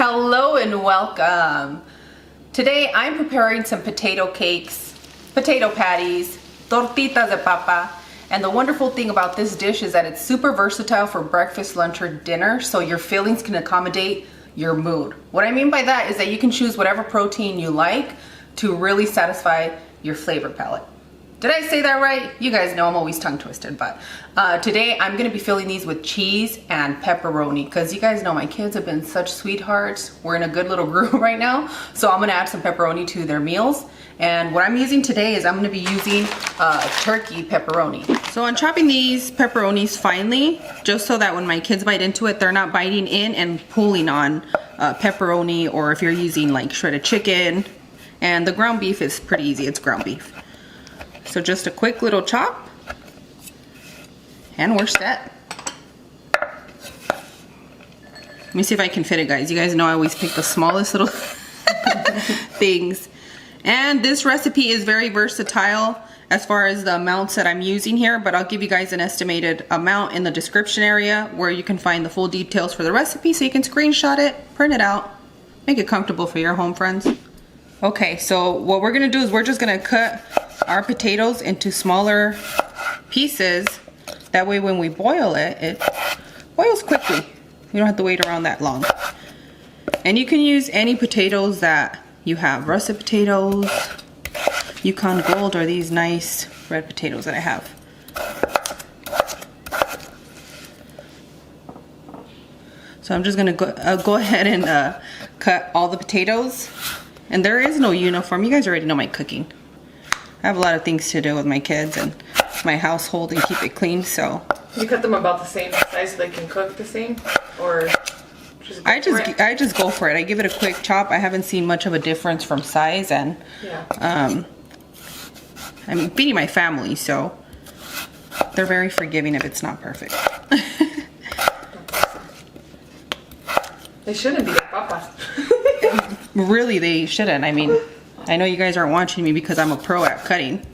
Hello and welcome. Today I'm preparing some potato cakes, potato patties, tortitas de papa, and the wonderful thing about this dish is that it's super versatile for breakfast, lunch, or dinner, so your fillings can accommodate your mood. What I mean by that is that you can choose whatever protein you like to really satisfy your flavor palette. Did I say that right? You guys know I'm always tongue twisted, but today I'm gonna be filling these with cheese and pepperoni because you guys know my kids have been such sweethearts. We're in a good little group right now, so I'm gonna add some pepperoni to their meals. And what I'm using today is I'm gonna be using turkey pepperoni. So I'm chopping these pepperonis finely, just so that when my kids bite into it, they're not biting in and pulling on pepperoni, or if you're using like shredded chicken. And the ground beef is pretty easy, it's ground beef. So just a quick little chop, and we're set. Let me see if I can fit it, guys. You guys know I always pick the smallest little things. And this recipe is very versatile as far as the amounts that I'm using here, but I'll give you guys an estimated amount in the description area where you can find the full details for the recipe, so you can screenshot it, print it out, make it comfortable for your home friends. Okay, so what we're gonna do is we're just gonna cut our potatoes into smaller pieces. That way when we boil it, it boils quickly. You don't have to wait around that long. And you can use any potatoes that you have. Russet potatoes, Yukon Gold, or these nice red potatoes that I have. So I'm just gonna go ahead and cut all the potatoes. And there is no uniform. You guys already know my cooking. I have a lot of things to do with my kids and my household and keep it clean, so. You cut them about the same size so they can cook the same? Or just I just go for it. I give it a quick chop. I haven't seen much of a difference from size, and I'm feeding my family, so they're very forgiving if it's not perfect. They shouldn't be papas. Really, they shouldn't. I mean, I know you guys aren't watching me because I'm a pro at cutting.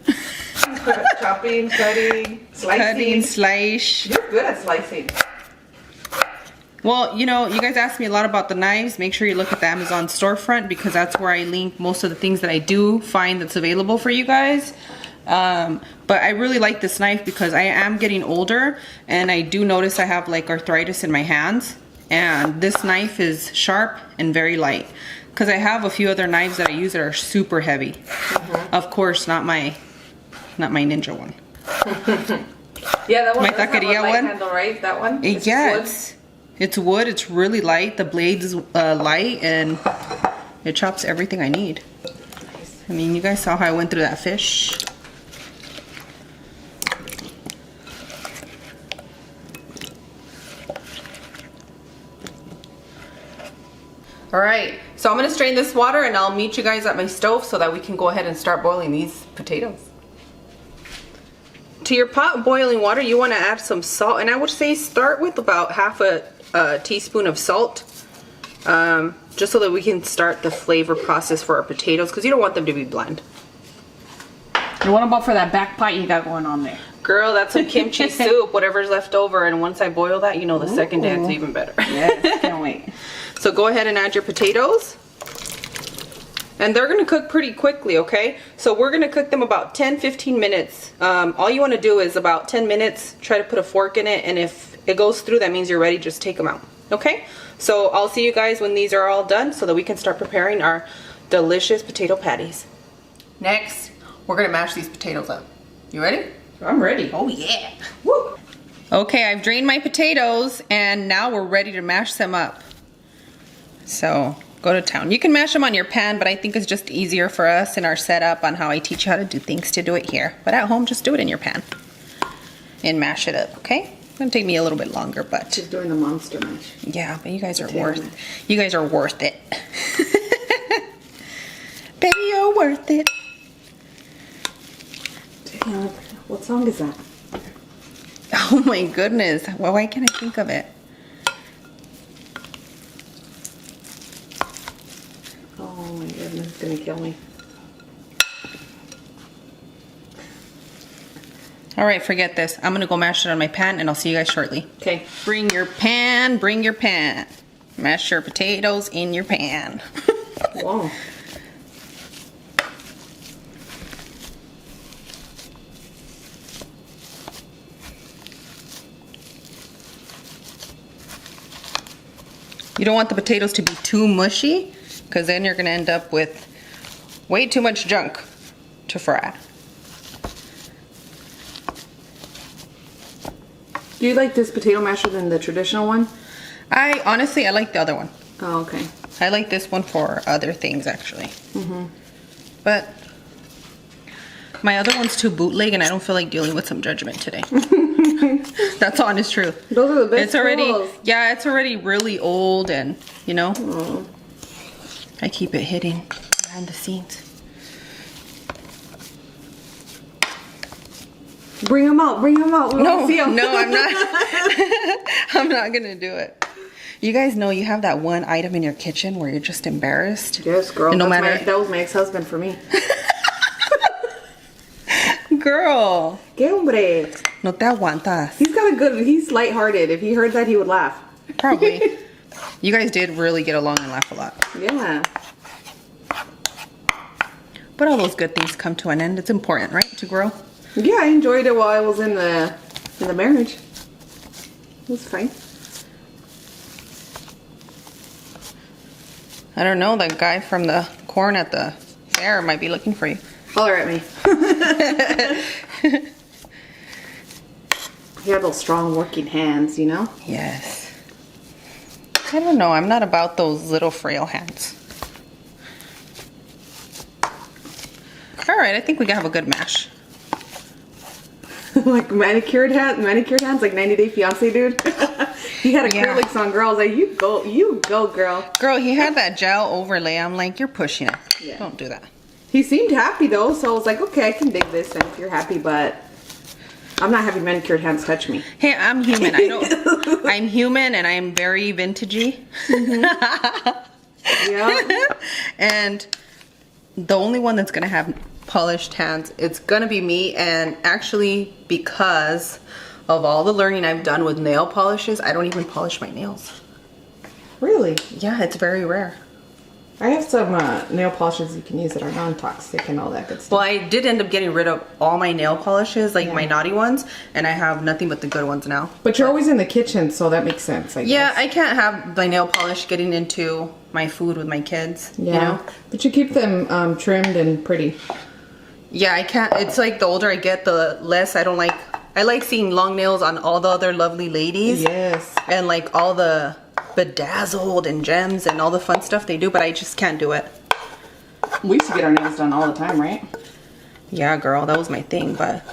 Chopping, cutting, slicing. Cutting, slice. You're good at slicing. Well, you know, you guys asked me a lot about the knives. Make sure you look at the Amazon storefront because that's where I link most of the things that I do find that's available for you guys. But I really like this knife because I am getting older and I do notice I have like arthritis in my hands. And this knife is sharp and very light. Because I have a few other knives that I use that are super heavy. Mm-hmm. Of course, not my ninja one. Yeah, that one. My taqueria one. Handle, right? That one. Yeah, it's wood. It's really light. The blade is light, and it chops everything I need. Nice. I mean, you guys saw how I went through that fish. All right, so I'm gonna strain this water and I'll meet you guys at my stove so that we can go ahead and start boiling these potatoes. To your pot boiling water, you wanna add some salt, and I would say start with about half a teaspoon of salt, just so that we can start the flavor process for our potatoes, because you don't want them to be bland. And what about for that back pot you got going on there? Girl, that's some kimchi soup, whatever's left over, and once I boil that, you know the second day it's even better. Yes, can't wait. So go ahead and add your potatoes. And they're gonna cook pretty quickly, okay? So we're gonna cook them about 10-15 minutes. All you wanna do is about 10 minutes, try to put a fork in it, and if it goes through, that means you're ready, just take them out, okay? So I'll see you guys when these are all done so that we can start preparing our delicious potato patties. Next, we're gonna mash these potatoes up. You ready? I'm ready. Oh yeah. Woo. Okay, I've drained my potatoes and now we're ready to mash them up. So go to town. You can mash them on your pan, but I think it's just easier for us in our setup on how I teach you how to do things to do it here. But at home, just do it in your pan and mash it up, okay? It's gonna take me a little bit longer, but she's doing the monster mash. Yeah, but you guys are worth it. Baby, you're worth it. Damn, what song is that? Oh my goodness. Well, why can't I think of it? Oh my goodness, it's gonna kill me. All right, forget this. I'm gonna go mash it on my pan and I'll see you guys shortly. Okay. Bring your pan, bring your pan. Mash your potatoes in your pan. Whoa. You don't want the potatoes to be too mushy, because then you're gonna end up with way too much junk to fry. Do you like this potato masher than the traditional one? Honestly, I like the other one. Oh, okay. I like this one for other things, actually. But my other one's too bootleg, and I don't feel like dealing with some judgment today. That's honest truth. Those are the best It's already, tools. yeah, it's already really old, and you know, I keep it hidden behind the scenes. Bring them out. Bring them out. We No, wanna see 'em. no, I'm not. I'm not gonna do it. You guys know you have that one item in your kitchen where you're just embarrassed. Yes, girl. And no That's matter, that was my ex-husband for me. girl, Que hombre. no te aguantas. He's lighthearted. If he heard that, he would laugh. Probably. You guys did really get along and laugh a lot. Yeah. But all those good things come to an end. It's important, right, to grow? Yeah, I enjoyed it while I was in the marriage. It was fine. I don't know, that guy from the corn at the fair might be looking for you. Holler at me. He had those strong working hands, you know? Yes. I don't know, I'm not about those little frail hands. All right, I think we can have a good mash. Like manicured hands, like 90 Day Fiance, dude. He had acrylics on, girl. I was like, you go, girl. Girl, he had that gel overlay. I'm like, you're pushing it. Yeah. Don't do that. He seemed happy though, so I was like, okay, I can dig this, and if you're happy, but I'm not having manicured hands touch me. Hey, I'm human. I don't. I'm human, and I'm very vintagey. Yeah. And the only one that's gonna have polished hands, it's gonna be me. And actually, because of all the learning I've done with nail polishes, I don't even polish my nails. Really? Yeah, it's very rare. I have some nail polishes you can use that are non-toxic and all that good stuff. Well, I did end up getting rid of all my nail polishes, like Yeah. my naughty ones, and I have nothing but the good ones now. But you're always in the kitchen, so that makes sense, I Yeah, guess. I can't have my nail polish getting into my food with my kids, Yeah. you know? But you keep them trimmed and pretty. Yeah, I can't. It's like the older I get, the less I don't like. I like seeing long nails on all the other lovely ladies. Yes. And like all the bedazzled and gems and all the fun stuff they do, but I just can't do it. We used to get our nails done all the time, right? Yeah, girl, that was my thing, but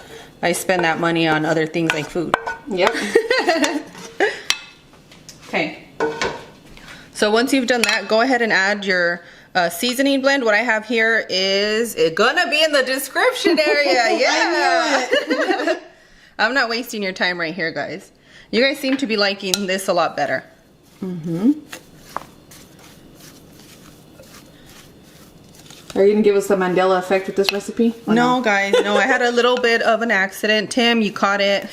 I spend that money on other things like food. Yep. Okay. So once you've done that, go ahead and add your seasoning blend. What I have here is gonna be in the description area. Yeah. I knew it. I'm not wasting your time right here, guys. You guys seem to be liking this a lot better. Mm-hmm. Are you gonna give us the Mandela effect with this recipe? Or No, guys, no. I had a little bit of an accident. Tim, you caught it.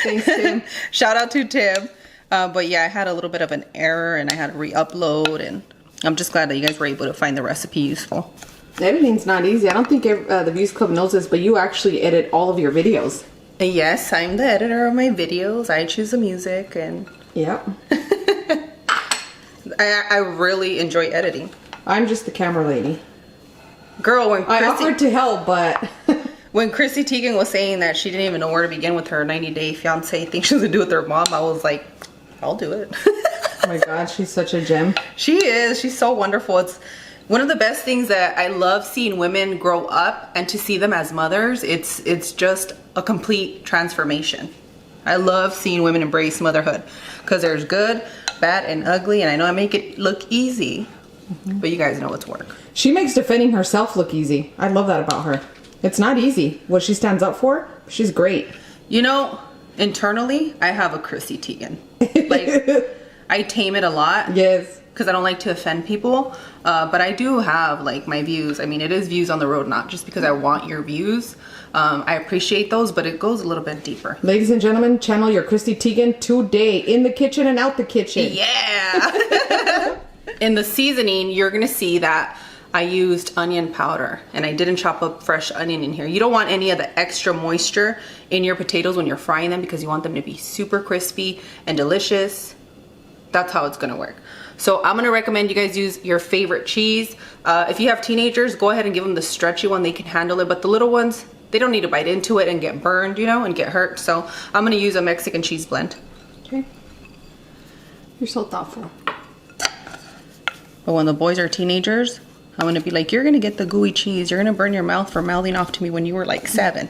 Thanks, Tim. Shout out to Tim. But yeah, I had a little bit of an error and I had to re-upload, and I'm just glad that you guys were able to find the recipe useful. Editing's not easy. I don't think the Views Club knows this, but you actually edit all of your videos. Yes, I'm the editor of my videos. I choose the music, and Yep. I really enjoy editing. I'm just the camera lady. Girl, when I offered to help, but when Chrissy Teigen was saying that she didn't even know where to begin with her 90-day fiance thing she was gonna do with her mom, I was like, I'll do it. oh my god, she's such a gem. She is. She's so wonderful. It's one of the best things that I love, seeing women grow up and to see them as mothers. It's just a complete transformation. I love seeing women embrace motherhood, because there's good, bad, and ugly, and I know I make it look easy, but you guys know it's work. She makes defending herself look easy. I love that about her. It's not easy. What she stands up for, she's great. You know, internally, I have a Chrissy Teigen. Like, I tame it a lot. Yes. Because I don't like to offend people. But I do have like my views. I mean, it is views on the road, not just because I want your views. I appreciate those, but it goes a little bit deeper. Ladies and gentlemen, channel your Christy Teigen today. In the kitchen and out the kitchen. Yeah. In the seasoning, you're gonna see that I used onion powder, and I didn't chop up fresh onion in here. You don't want any of the extra moisture in your potatoes when you're frying them, because you want them to be super crispy and delicious. That's how it's gonna work. So I'm gonna recommend you guys use your favorite cheese. If you have teenagers, go ahead and give them the stretchy one. They can handle it, but the little ones, they don't need to bite into it and get burned, you know, and get hurt. So I'm gonna use a Mexican cheese blend. Okay. You're so thoughtful. But when the boys are teenagers, I'm gonna be like, you're gonna get the gooey cheese. You're gonna burn your mouth for mouthing off to me when you were like 7.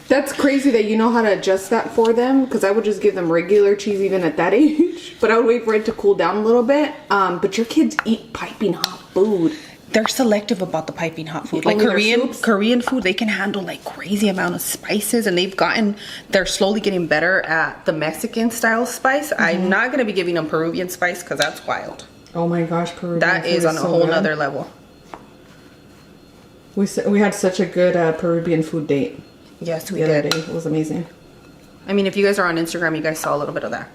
That's crazy that you know how to adjust that for them, because I would just give them regular cheese even at that age. But I would wait for it to cool down a little bit. But your kids eat piping hot food. They're selective about the piping hot food. Like Only their soups? Korean food, they can handle like crazy amount of spices, and they're slowly getting better at the Mexican style spice. I'm not gonna be giving them Peruvian spice because that's wild. Oh my gosh, Peruvian That food is on a so whole good. nother level. We had such a good Peruvian food date Yes, we the other did. day. It was amazing. I mean, if you guys are on Instagram, you guys saw a little bit of that.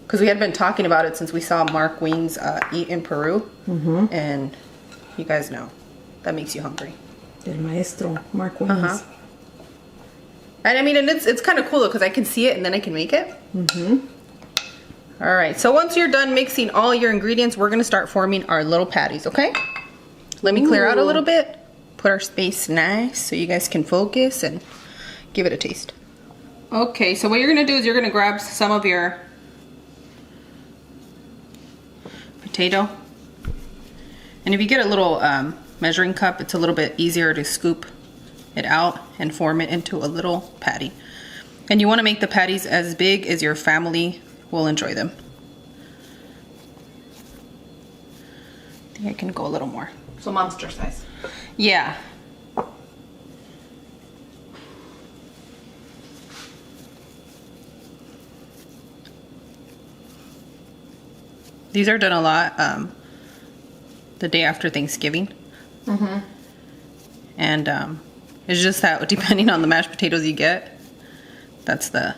Because we had been talking about it since we saw Mark Wings eat in Peru. And you guys know, that makes you hungry. El maestro, Mark Wings. And I mean, and it's kind of cool though, because I can see it and then I can make it. All right, so once you're done mixing all your ingredients, we're gonna start forming our little patties, okay? Let me clear out a little bit, put our space nice so you guys can focus and give it a taste. Okay, so what you're gonna do is you're gonna grab some of your potato. And if you get a little measuring cup, it's a little bit easier to scoop it out and form it into a little patty. And you wanna make the patties as big as your family will enjoy them. I think I can go a little more. So monster size. Yeah. These are done a lot the day after Thanksgiving. And it's just that depending on the mashed potatoes you get, that's what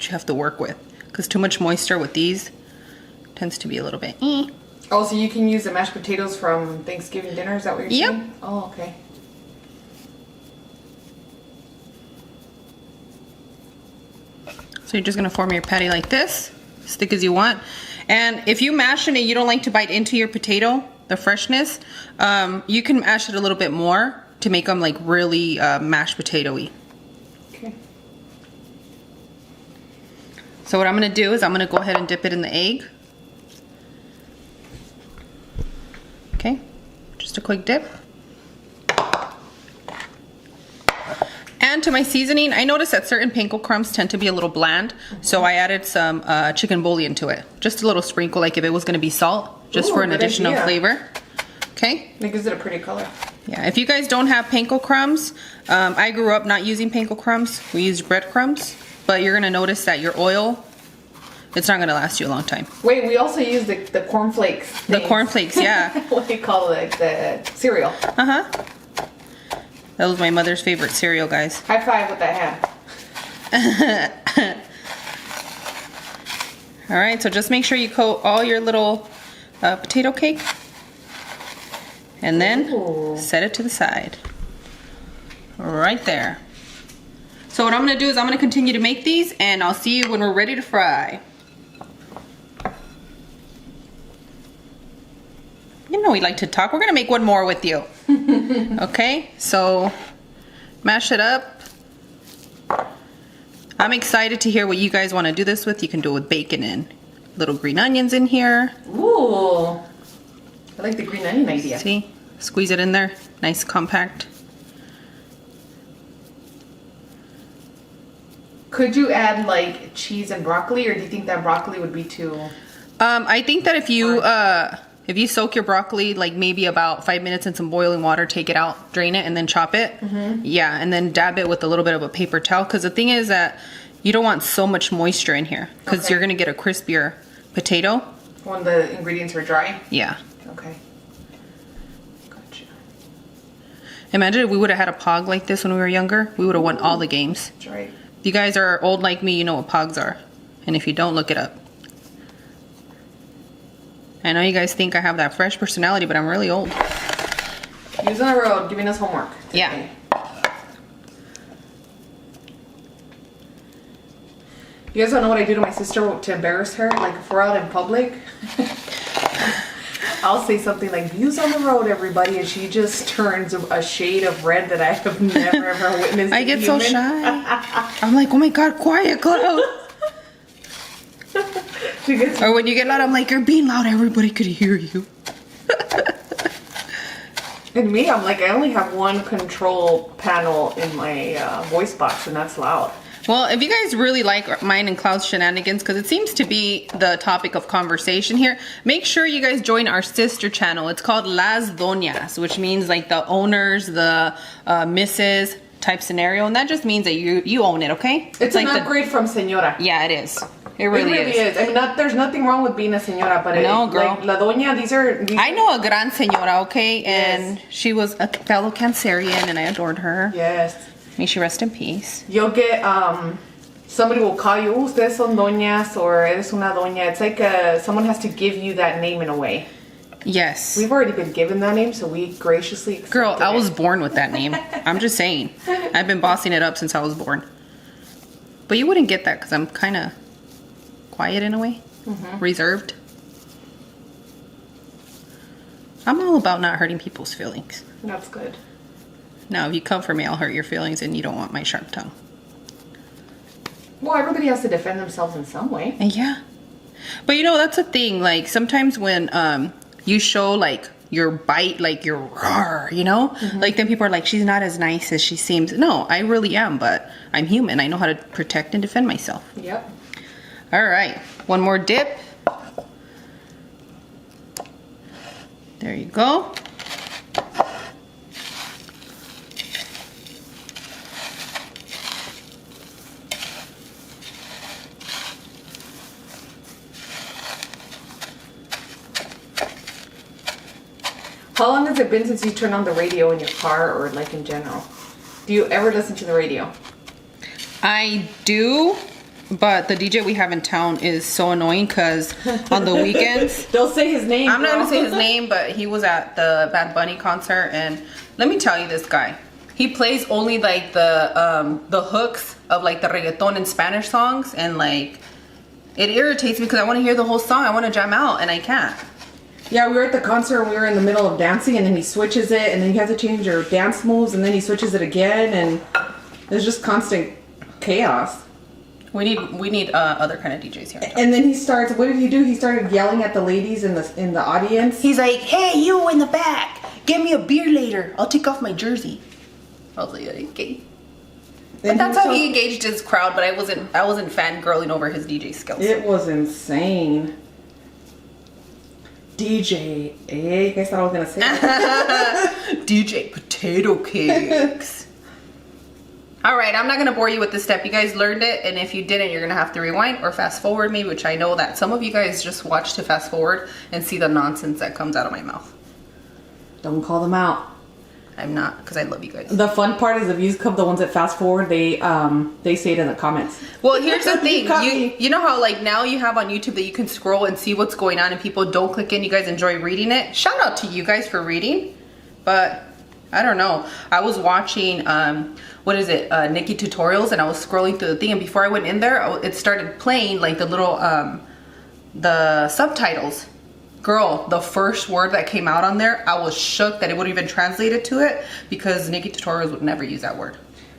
you have to work with. Because too much moisture with these tends to be a little bit Oh, so you can use the mashed potatoes from Thanksgiving dinner? Is that what you're Yep. saying? Oh, okay. So you're just gonna form your patty like this, as thick as you want. And if you mash it and you don't like to bite into your potato, the freshness, you can mash it a little bit more to make them like really mashed potato-y. Okay. So what I'm gonna do is I'm gonna go ahead and dip it in the egg. Okay, just a quick dip. And to my seasoning, I noticed that certain panko crumbs tend to be a little bland, so I added some chicken bouillon to it. Just a little sprinkle, like if it was gonna be salt, just Ooh, for an good additional idea. flavor. Okay? It gives it a pretty color. Yeah, if you guys don't have panko crumbs, I grew up not using panko crumbs. We used breadcrumbs, but you're gonna notice that your oil, it's not gonna last you a long time. Wait, we also use the cornflakes. The things. cornflakes, yeah. What do you call it? The cereal. Uh-huh. That was my mother's favorite cereal, guys. High five with that hand. All right, so just make sure you coat all your little potato cake. And then Ooh. set it to the side. Right there. So what I'm gonna do is I'm gonna continue to make these, and I'll see you when we're ready to fry. You know we like to talk. We're gonna make one more with you. Okay, so mash it up. I'm excited to hear what you guys want to do this with. You can do it with bacon and little green onions in here. Ooh. I like the green onion idea. See? Squeeze it in there. Nice compact. Could you add like cheese and broccoli, or do you think that broccoli would be too? I think that if you soak your broccoli like maybe about 5 minutes in some boiling water, take it out, drain it, and then chop it. Yeah, and then dab it with a little bit of a paper towel. Because the thing is that You don't want so much moisture in here because Okay. you're gonna get a crispier potato. When the ingredients are dry? Yeah. Okay. Gotcha. Imagine if we would have had a pog like this when we were younger. We would have won all the games. That's right. If you guys are old like me, you know what pogs are. And if you don't, look it up. I know you guys think I have that fresh personality, but I'm really old. News on the road, giving us homework. Yeah. today. You guys don't know what I do to my sister to embarrass her? Like if we're out in public, I'll say something like "views on the road, everybody," and she just turns a shade of red that I have never ever witnessed. I in get a so human. shy. I'm like, oh my god, quiet, close. She gets Or when you get loud, I'm like, you're being loud, everybody could hear you. and me. I'm like, I only have one control panel in my voice box, and that's loud. Well, if you guys really like mine and Cloud's shenanigans, because it seems to be the topic of conversation here, make sure you guys join our sister channel. It's called Las Doñas, which means like the owners, the Mrs. type scenario, and that just means that you own it, okay? It's like an upgrade from señora. Yeah, it is. It It really, really is. I mean, there's nothing wrong with being a señora, but No, girl. like la doña, these are. I know a gran señora, okay? And Yes. she was a fellow Cancerian, and I adored her. Yes. May she rest in peace. You'll get somebody will call you, ustedes son doñas, or eres una doña. It's like someone has to give you that name in a way. Yes. We've already been given that name, so we graciously accepted Girl, I it. was born with that name. I'm just saying. I've been bossing it up since I was born. But you wouldn't get that because I'm kind of quiet in a way. Reserved. I'm all about not hurting people's feelings. That's good. Now, if you come for me, I'll hurt your feelings and you don't want my sharp tongue. Well, everybody has to defend themselves in some way. And yeah. But you know, that's a thing. Like, sometimes when you show, like, your bite, like, your roar, you know? Like, then people are like, she's not as nice as she seems. No, I really am, but I'm human. I know how to protect and defend myself. Yep. All right. One more dip. There you go. How long has it been since you turned on the radio in your car or like in general? Do you ever listen to the radio? I do, but the DJ we have in town is so annoying because on the weekends, Don't say his name. I'm not girl. gonna say his name, but he was at the Bad Bunny concert, and let me tell you, this guy, he plays only like the hooks of like the reggaeton and Spanish songs, and like it irritates me because I want to hear the whole song. I want to jam out, and I can't. Yeah, we were at the concert and we were in the middle of dancing, and then he switches it, and then you have to change your dance moves, and then he switches it again, and there's just constant chaos. We need other kind of DJs here. And then he starts. What did he do? He started yelling at the ladies in the audience. He's like, "Hey, you in the back, get me a beer later. I'll take off my jersey." I was like, "Okay." But that's how he engaged his crowd. But I wasn't fangirling over his DJ skills. It was insane. DJ, you guys thought I was gonna say that? DJ Potato Cakes. All right, I'm not gonna bore you with this step. You guys learned it, and if you didn't, you're gonna have to rewind or fast forward me, which I know that some of you guys just watch to fast forward and see the nonsense that comes out of my mouth. Don't call them out. I'm not, because I love you guys. The fun part is the views come. The ones that fast forward, they say it in the comments. Well, here's the thing. Got me. You know how like now you have on YouTube that you can scroll and see what's going on and people don't click in. You guys enjoy reading it. Shout out to you guys for reading. But I don't know. I was watching, Nikki Tutorials, and I was scrolling through the thing. And before I went in there, it started playing like the little, the subtitles. Girl, the first word that came out on there, I was shook that it would even translate it to it because Nikki Tutorials would never use that word.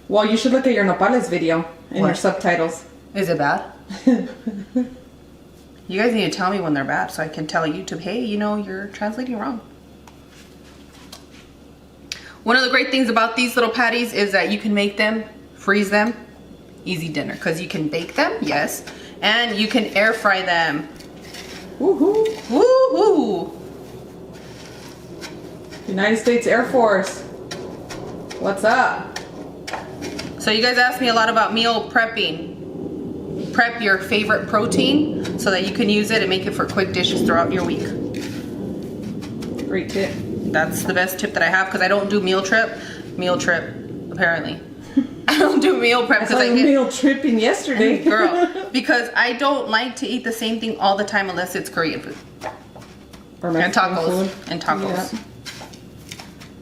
Well, you should look at your Nopales video and What? your subtitles. Is it bad? You guys need to tell me when they're bad so I can tell YouTube, hey, you know, you're translating wrong. One of the great things about these little patties is that you can make them, freeze them, easy dinner, because you can bake them, yes, and you can air fry them. Woohoo! Woo-hoo! United States Air Force. What's up? So you guys asked me a lot about meal prepping. prep your favorite protein so that you can use it and make it for quick dishes throughout your week. Great tip. That's the best tip that I have because I don't do meal prep, apparently. I don't do meal prep because I get meal tripping yesterday. girl, because I don't like to eat the same thing all the time unless it's Korean food. Or And Mexican tacos. food. And tacos. Yeah.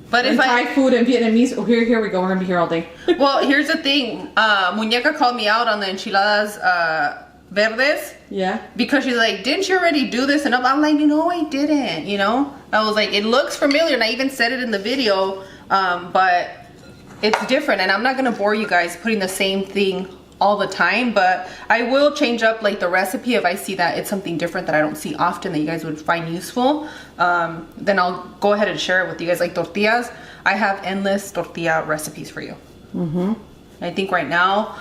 But And if Thai food and Vietnamese. Oh, here we go. We're gonna be here all day. well, here's the thing. Muñeca called me out on the enchiladas verdes Yeah. because she's like, "Didn't you already do this?" And I'm like, "No, I didn't." You know, I was like, "It looks familiar," and I even said it in the video, but it's different. And I'm not gonna bore you guys putting the same thing all the time, but I will change up like the recipe if I see that it's something different that I don't see often that you guys would find useful. Then I'll go ahead and share it with you guys. Like tortillas, I have endless tortilla recipes for you. I think right now,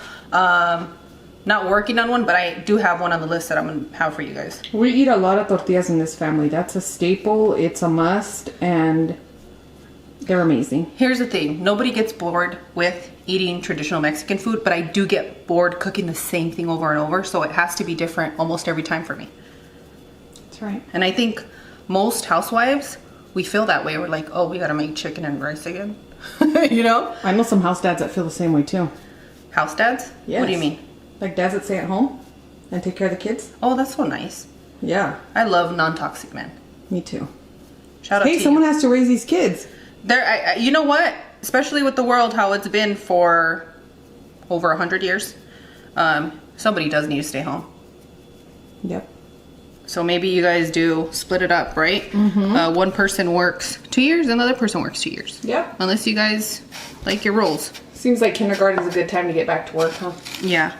not working on one, but I do have one on the list that I'm gonna have for you guys. We eat a lot of tortillas in this family. That's a staple. It's a must, and they're amazing. Here's the thing, nobody gets bored with eating traditional Mexican food, but I do get bored cooking the same thing over and over, so it has to be different almost every time for me. That's right. And I think most housewives, we feel that way. We're like, oh, we gotta make chicken and rice again. You know? I know some house dads that feel the same way too. House dads? Yes. What do you mean? Like dads that stay at home and take care of the kids. Oh, that's so nice. Yeah, I love non-toxic men. me too. Shout out Hey, to someone you. has to raise these kids. You know what? Especially with the world, how it's been for over 100 years, somebody does need to stay home. Yep. So maybe you guys do split it up, right? One person works 2 years, another person works 2 years. Yep. Unless you guys like your roles. Seems like kindergarten's a good time to get back to work, huh? Yeah.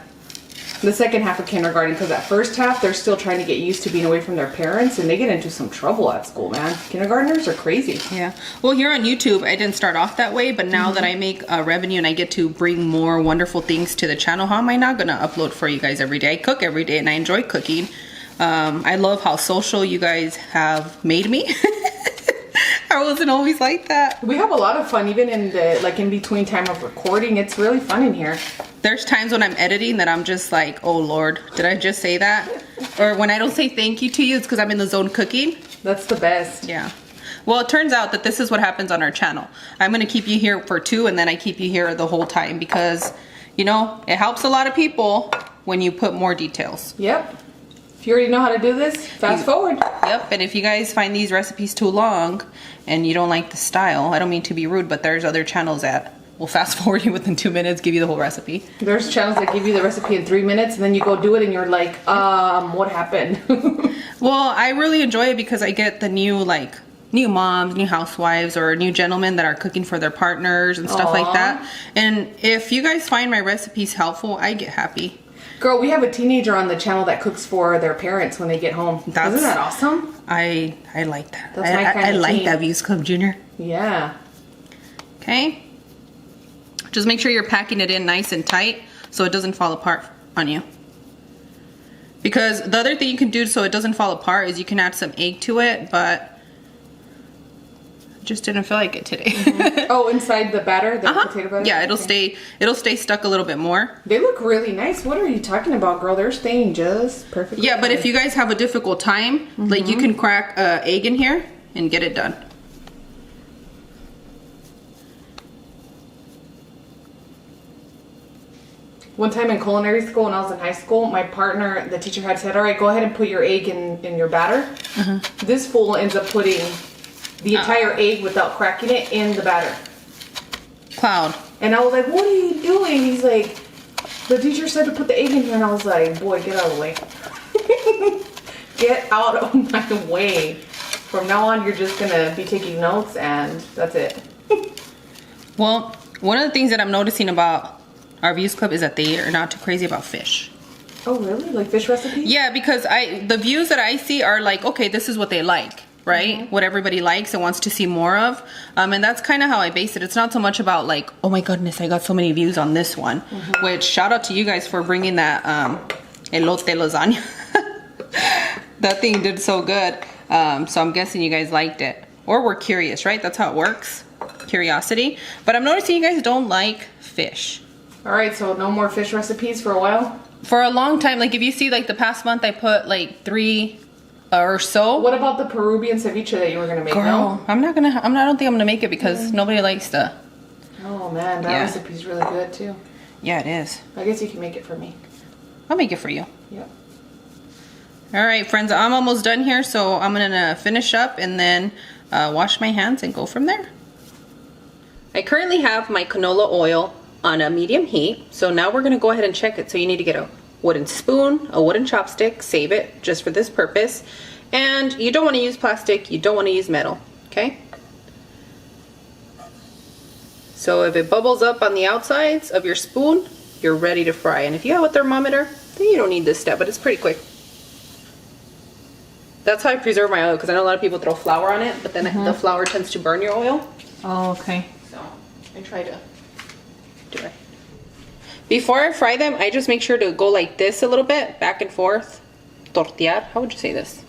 The second half of kindergarten, because that first half, they're still trying to get used to being away from their parents, and they get into some trouble at school, man. Kindergartners are crazy. Yeah. Well, here on YouTube, I didn't start off that way, but now that I make revenue and I get to bring more wonderful things to the channel, how am I not gonna upload for you guys every day? I cook every day and I enjoy cooking. I love how social you guys have made me. I wasn't always like that. We have a lot of fun, even in the, like, in between time of recording. It's really fun in here. There's times when I'm editing that I'm just like, oh Lord, did I just say that? Or when I don't say thank you to you, it's because I'm in the zone cooking. That's the best. Yeah. Well, it turns out that this is what happens on our channel. I'm going to keep you here for 2 and then I keep you here the whole time because, you know, it helps a lot of people when you put more details. Yep. If you already know how to do this, fast forward. Yep. And if you guys find these recipes too long and you don't like the style, I don't mean to be rude, but there's other channels that will fast forward you within 2 minutes, give you the whole recipe. There's channels that give you the recipe in 3 minutes, and then you go do it, and you're like, what happened? Well, I really enjoy it because I get the new moms, new housewives, or new gentlemen that are cooking for their partners and stuff like that. And if you guys find my recipes helpful, I get happy. Girl, we have a teenager on the channel that cooks for their parents when they get home. Isn't that awesome? I like that. That's my kind I of like teen. that, Views Club Junior. Yeah. Okay. Just make sure you're packing it in nice and tight so it doesn't fall apart on you. Because the other thing you can do so it doesn't fall apart is you can add some egg to it, but I just didn't feel like it today. Oh, inside the batter, the potato batter? Yeah, it'll Okay. stay stuck a little bit more. They look really nice. What are you talking about, girl? They're staying just perfectly. Yeah, but if fine. you guys have a difficult time, like you can crack an egg in here and get it done. One time in culinary school when I was in high school, my partner, the teacher had said, all right, go ahead and put your egg in your batter. This fool ends up putting the entire egg without cracking it in the batter. Cloud. And I was like, what are you doing? He's like, the teacher said to put the egg in here. And I was like, boy, get out of the way. Get out of my way. From now on, you're just going to be taking notes and that's it. Well, one of the things that I'm noticing about our Views Club is that they are not too crazy about fish. Oh, really? Like fish recipes? Yeah, because the views that I see are like, okay, this is what they like, right? What everybody likes and wants to see more of. And that's kind of how I base it. It's not so much about like, oh my goodness, I got so many views on this one. Which, shout out to you guys for bringing that elote lasagna. That thing did so good. So I'm guessing you guys liked it. Or were curious, right? That's how it works. Curiosity. But I'm noticing you guys don't like fish. All right, so no more fish recipes for a while? for a long time, like if you see like the past month, I put like 3 or so. What about the Peruvian ceviche that you were gonna make? Girl, No? I don't think I'm gonna make it because nobody likes the. Oh man, that Yeah. recipe's really good too. Yeah, it is. I guess you can make it for me. I'll make it for you. Yep. All right, friends, I'm almost done here, so I'm gonna finish up and then wash my hands and go from there. I currently have my canola oil on a medium heat, so now we're gonna go ahead and check it. So you need to get a wooden spoon, a wooden chopstick, save it just for this purpose. And you don't want to use plastic, you don't want to use metal, okay? So if it bubbles up on the outsides of your spoon, you're ready to fry. And if you have a thermometer, then you don't need this step, but it's pretty quick. That's how I preserve my oil, because I know a lot of people throw flour on it, but then the flour tends to burn your oil. Oh, okay. So I try to do it. Before I fry them, I just make sure to go like this a little bit, back and forth. Tortear, how would you say this?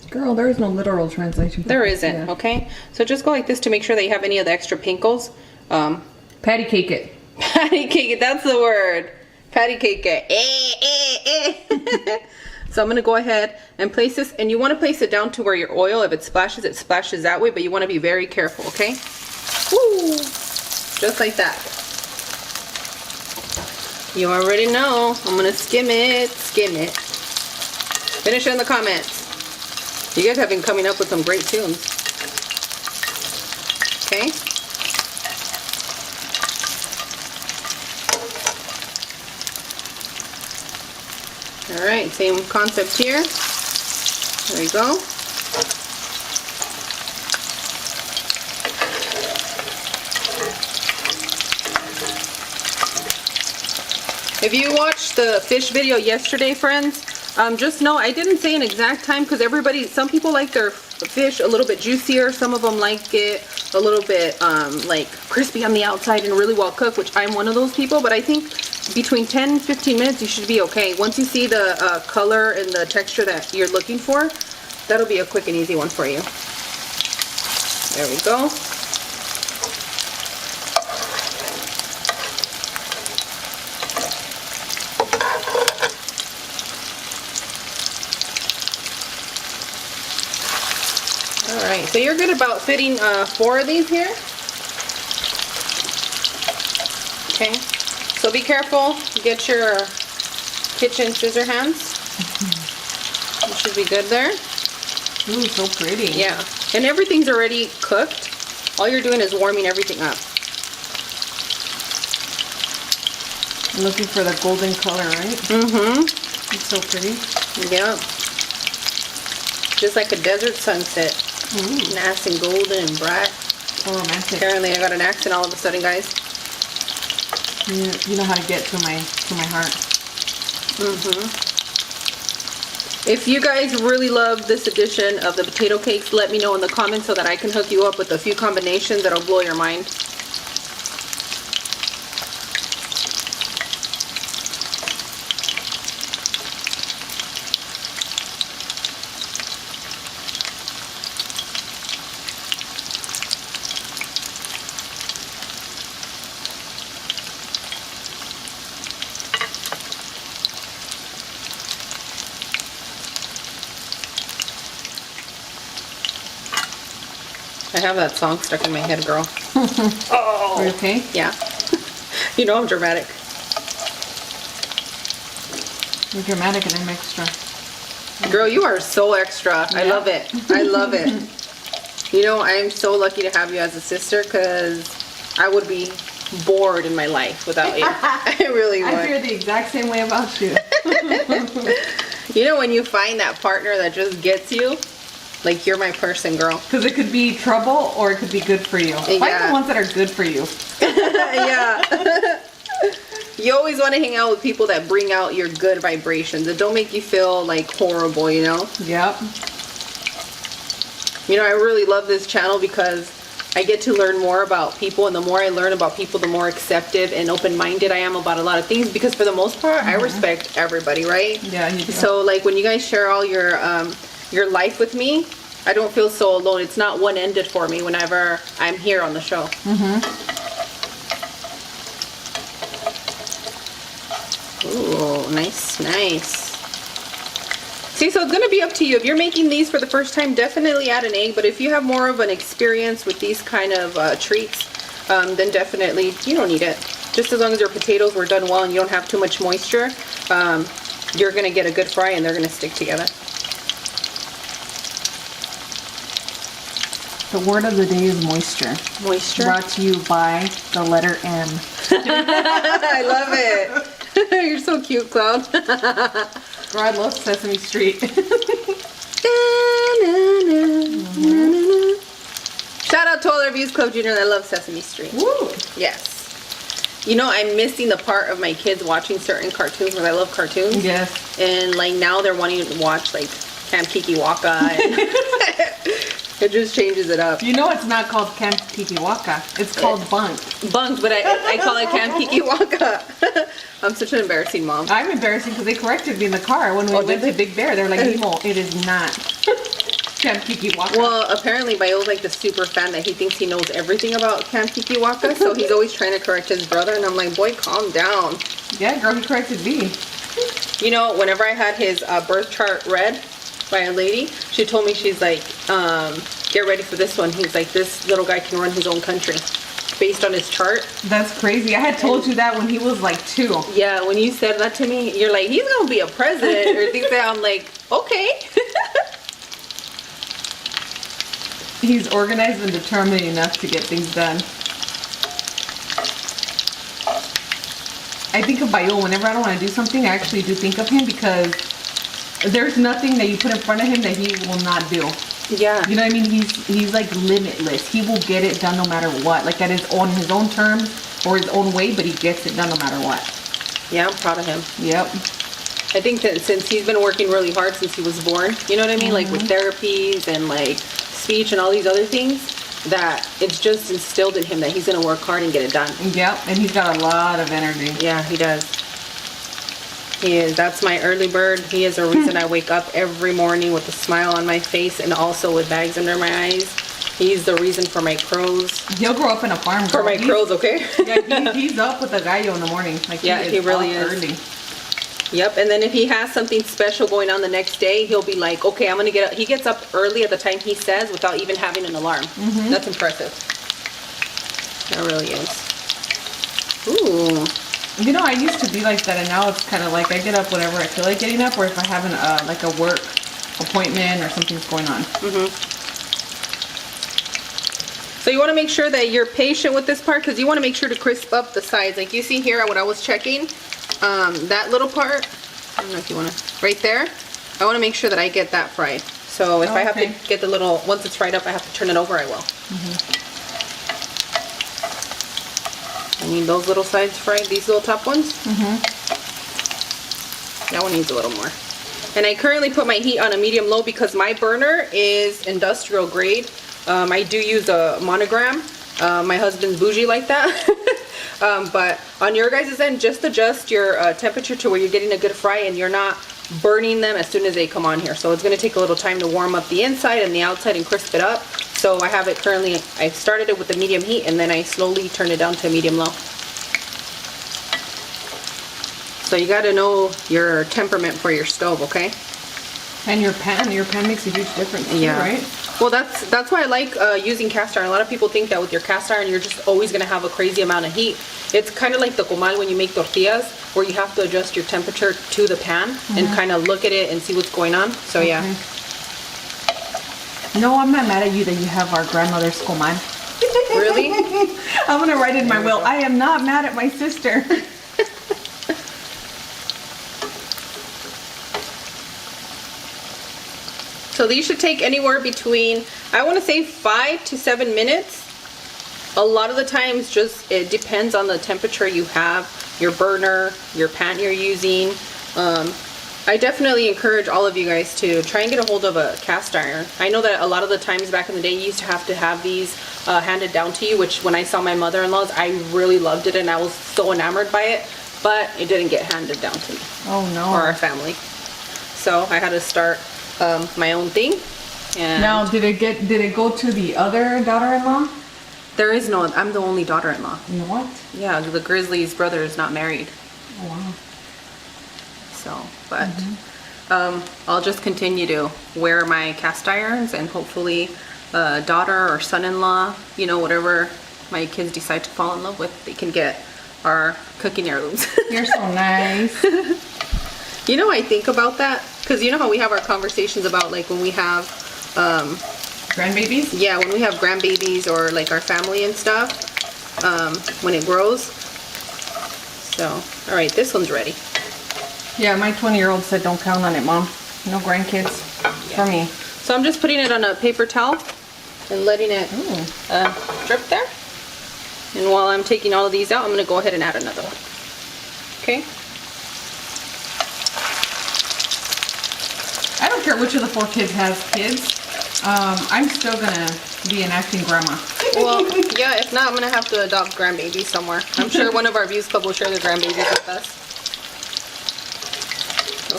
Girl, there is no literal translation. There isn't, okay? So just go like this to make sure that you have any of the extra pinkles. Patty cake it. Patty cake it, that's the word. Patty cake it. So I'm gonna go ahead and place this, and you wanna place it down to where your oil, if it splashes that way, but you wanna be very careful, okay? Woo! Just like that. You already know. I'm gonna skim it, skim it. Finish it in the comments. You guys have been coming up with some great tunes. Okay? Alright, same concept here. There you go. If you watched the fish video yesterday, friends, just know I didn't say an exact time because some people like their fish a little bit juicier. Some of them like it a little bit like crispy on the outside and really well cooked, which I'm one of those people. But I think between 10 and 15 minutes, you should be okay. Once you see the color and the texture that you're looking for, that'll be a quick and easy one for you. There we go. Alright, so you're good about fitting 4 of these here. Okay, so be careful. Get your kitchen scissor hands. You should be good there. Ooh, so pretty. Yeah, and everything's already cooked. All you're doing is warming everything up. I'm looking for the golden color, right? Mm-hmm. It's so pretty. Yeah. Just like a desert sunset. Ooh. Nice and golden and bright. So romantic. Apparently I got an accent all of a sudden, guys. You know how to get to my heart. If you guys really love this edition of the potato cakes, let me know in the comments so that I can hook you up with a few combinations that'll blow your mind. I have that song stuck in my head, girl. Oh. Are you okay? Yeah. You know I'm dramatic. You're dramatic and I'm extra. Girl, you are so extra. I love it. I love it. You know, I'm so lucky to have you as a sister because I would be bored in my life without you. I really would. I feel the exact same way about you. You know when you find that partner that just gets you? Like, you're my person, girl. Because it could be trouble or it could be good for you. Yeah. Find the ones that are good for you. Yeah. You always want to hang out with people that bring out your good vibrations. That don't make you feel like horrible, you know? Yep. You know, I really love this channel because I get to learn more about people, and the more I learn about people, the more acceptive and open-minded I am about a lot of things, because for the most part, I respect everybody, right? Yeah, you do. So, like, when you guys share all your life with me, I don't feel so alone. It's not one-ended for me whenever I'm here on the show. Ooh. nice, nice. See, so it's gonna be up to you. If you're making these for the first time, definitely add an egg. But if you have more of an experience with these kind of treats, then definitely you don't need it. Just as long as your potatoes were done well and you don't have too much moisture, you're gonna get a good fry and they're gonna stick together. The word of the day is moisture. Moisture. Brought to you by the letter M. I love it. You're so cute, Cloud. Girl, I love Sesame Street. Shout out to all our Views Club Junior that love Sesame Street. Woo! Yes. You know, I'm missing the part of my kids watching certain cartoons because I love cartoons. Yes. And like now they're wanting to watch like Camp Kiki Waka. And it just changes it up. You know it's not called Camp Kiki Waka. It's called Bunked. Bunked, but I call it Camp Kiki Waka. I'm such an embarrassing mom. I'm embarrassing because they corrected me in the car when we went to Big Bear. They're like, Nemo, it is not Camp Kiki Waka. Well, apparently Bayo's like the super fan that he thinks he knows everything about Camp Kiki Waka, so he's always trying to correct his brother, and I'm like, boy, calm down. Yeah, girl, he corrected me. You know, whenever I had his birth chart read by a lady, she told me, she's like, get ready for this one. He's like, this little guy can run his own country based on his chart. That's crazy. I had told you that when he was like 2. Yeah, when you said that to me, you're like, he's gonna be a president or things like that. I'm like, okay. He's organized and determined enough to get things done. I think of Bayo whenever I don't want to do something. I actually do think of him because there's nothing that you put in front of him that he will not do. Yeah. You know what I mean? He's like limitless. He will get it done no matter what. Like at his own terms or his own way, but he gets it done no matter what. Yeah, I'm proud of him. Yep. I think that since he's been working really hard since he was born, you know what I mean? Like with therapies and like speech and all these other things, that it's just instilled in him that he's gonna work hard and get it done. Yep, and he's got a lot of energy. Yeah, he does. He is. That's my early bird. He is a reason I wake up every morning with a smile on my face and also with bags under my eyes. He's the reason for my crows. He'll grow up in a farm. For my crows, okay? Yeah, he's up with a gallo in the morning. Like yeah, he really is. Early. Yep, and then if he has something special going on the next day, he'll be like, okay, I'm gonna get up. He gets up early at the time he says without even having an alarm. That's impressive. That really is. Ooh. You know, I used to be like that, and now it's kind of like I get up whenever I feel like getting up, or if I have an like a work appointment or something's going on. So you want to make sure that you're patient with this part because you want to make sure to crisp up the sides. Like you see here, what I was checking, that little part, I don't know if you want to, right there, I want to make sure that I get that fried. So if I have to get the little, once it's fried up, I have to turn it over, I will. I need those little sides fried, these little top ones. That one needs a little more. And I currently put my heat on a medium-low because my burner is industrial grade. I do use a monogram. My husband's bougie like that. But on your guys' end, just adjust your temperature to where you're getting a good fry and you're not burning them as soon as they come on here. So it's going to take a little time to warm up the inside and the outside and crisp it up. So I have it currently, I started it with the medium heat and then I slowly turned it down to medium-low. So you got to know your temperament for your stove, okay? And your pan makes a huge difference too, right? Well, that's why I like using cast iron. A lot of people think that with your cast iron, you're just always going to have a crazy amount of heat. It's kind of like the comal when you make tortillas, where you have to adjust your temperature to the pan and kind of look at it and see what's going on. So yeah. No, I'm not mad at you that you have our grandmother's comal. Really? I'm going to write in my will, I am not mad at my sister. So these should take anywhere between, I want to say 5 to 7 minutes. A lot of the times just, it depends on the temperature you have, your burner, your pan you're using. I definitely encourage all of you guys to try and get a hold of a cast iron. I know that a lot of the times back in the day you used to have these handed down to you, which when I saw my mother-in-law's, I really loved it and I was so enamored by it, but it didn't get handed down to me. Oh no. Or our family. So I had to start my own thing. And now, did it go to the other daughter-in-law? there is no, I'm the only daughter-in-law. What? Yeah, the Grizzly's brother is not married. Oh wow. So, but I'll just continue to wear my cast irons, and hopefully daughter or son-in-law, you know, whatever my kids decide to fall in love with, they can get our cooking heirlooms. You're so nice. You know, I think about that because you know how we have our conversations about like when we have Grandbabies? yeah, when we have grandbabies or like our family and stuff, when it grows. So, all right, this one's ready. Yeah, my 20-year-old said don't count on it, Mom. No grandkids for me. So I'm just putting it on a paper towel and letting it drip there. And while I'm taking all of these out, I'm going to go ahead and add another one. Okay? I don't care which of the 4 kids has kids. I'm still gonna be an acting grandma. Well, yeah, if not, I'm going to have to adopt grandbabies somewhere. I'm sure one of our Views Club will share their grandbabies with us.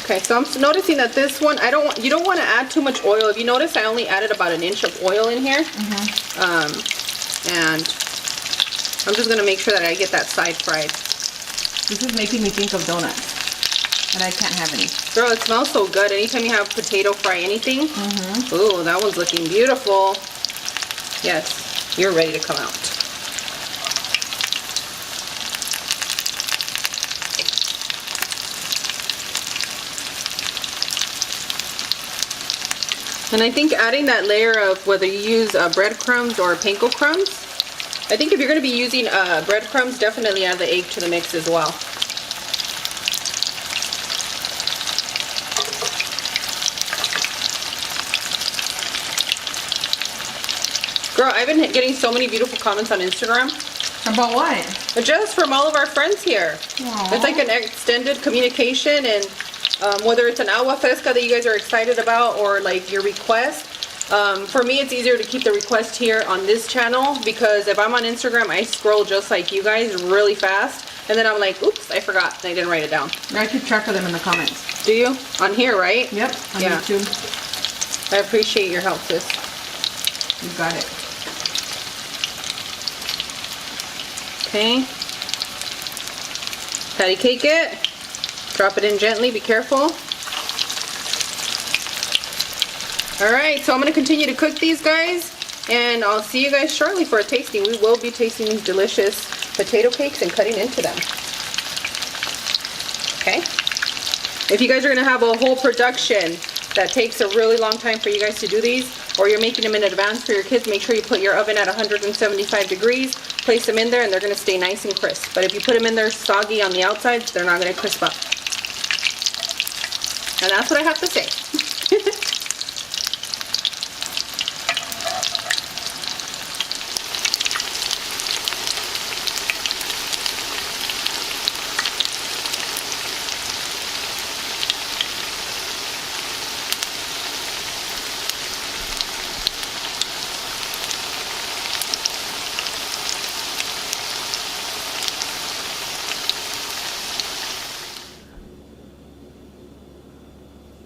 Okay, so I'm noticing that this one, you don't want to add too much oil. If you notice, I only added about 1 inch of oil in here. And I'm just gonna make sure that I get that side fried. This is making me think of donuts, and I can't have any. Girl, it smells so good. Anytime you have potato fry anything. Ooh, that one's looking beautiful. Yes, you're ready to come out. And I think adding that layer of whether you use breadcrumbs or panko crumbs, I think if you're going to be using breadcrumbs, definitely add the egg to the mix as well. Girl, I've been getting so many beautiful comments on Instagram. About what? Just from all of our friends here. Aww. It's like an extended communication, and whether it's an agua fresca that you guys are excited about or like your request. For me, it's easier to keep the request here on this channel because if I'm on Instagram, I scroll just like you guys really fast. And then I'm like, oops, I forgot. And I didn't write it down. I keep track of them in the comments. Do you? On here, right? Yep, on Yeah. YouTube. I appreciate your help, sis. You got it. Okay. Patty cake it. Drop it in gently, be careful. Alright, so I'm going to continue to cook these guys, and I'll see you guys shortly for a tasting. We will be tasting these delicious potato cakes and cutting into them. Okay? If you guys are going to have a whole production that takes a really long time for you guys to do these, or you're making them in advance for your kids, make sure you put your oven at 175 degrees, place them in there, and they're going to stay nice and crisp. But if you put them in there soggy on the outside, they're not going to crisp up. And that's what I have to say.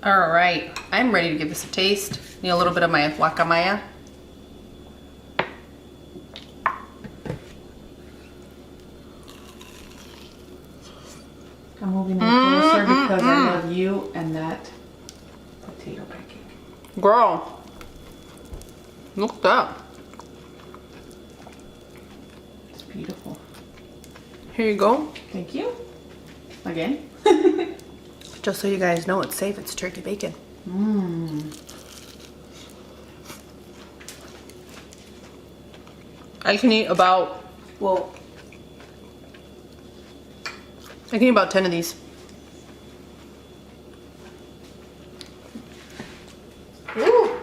All right, I'm ready to give this a taste. Need a little bit of my guacamaya. I'm moving in closer because I love you and that potato pancake. Girl, look at that. It's beautiful. Here you go. Thank you. Again. Just so you guys know, it's safe. It's turkey bacon. I can eat about, well, I can eat about 10 of these. Ooh.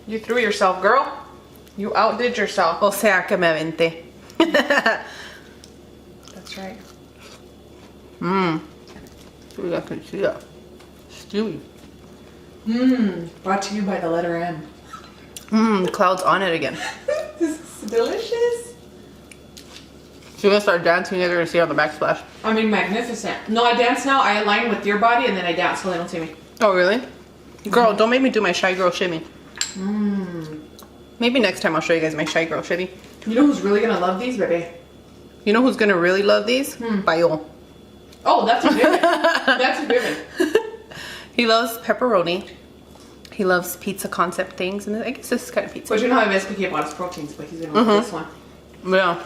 You threw yourself, girl. You outdid yourself. O sea que me aventé. That's right. Ooh, I can see that. Stewy. Brought to you by the letter M. Clouds on it again. This is delicious. She's gonna start dancing. You're gonna see her on the backsplash. I mean, magnificent. No, I dance now. I align with your body and then I dance so they don't see me. Oh, really? Girl, don't make me do my Shy Girl shimmy. Maybe next time I'll show you guys my Shy Girl shimmy. You know who's really gonna love these, baby? You know who's gonna really love these? Bayo. Oh, that's a given. That's a given. He loves pepperoni. He loves pizza concept things, and I guess this is kind of pizza. But you know how MSPK bought his proteins, but he's gonna want this one. Yeah.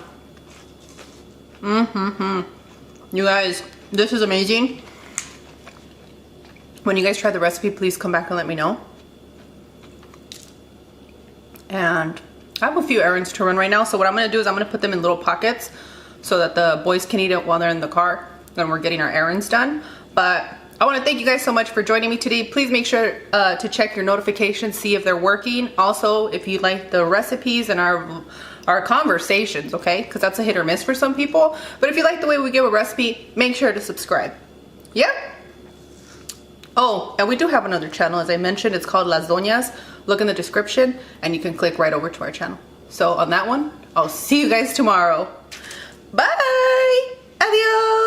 You guys, this is amazing. When you guys try the recipe, please come back and let me know. And I have a few errands to run right now, so what I'm gonna do is I'm gonna put them in little pockets so that the boys can eat it while they're in the car and we're getting our errands done. But I want to thank you guys so much for joining me today. Please make sure to check your notifications, see if they're working. Also, if you like the recipes and our conversations, okay? Because that's a hit or miss for some people. But if you like the way we give a recipe, make sure to subscribe. Yeah? Oh, and we do have another channel, as I mentioned. It's called Las Doñas. Look in the description, and you can click right over to our channel. So on that one, I'll see you guys tomorrow. Bye! Adios!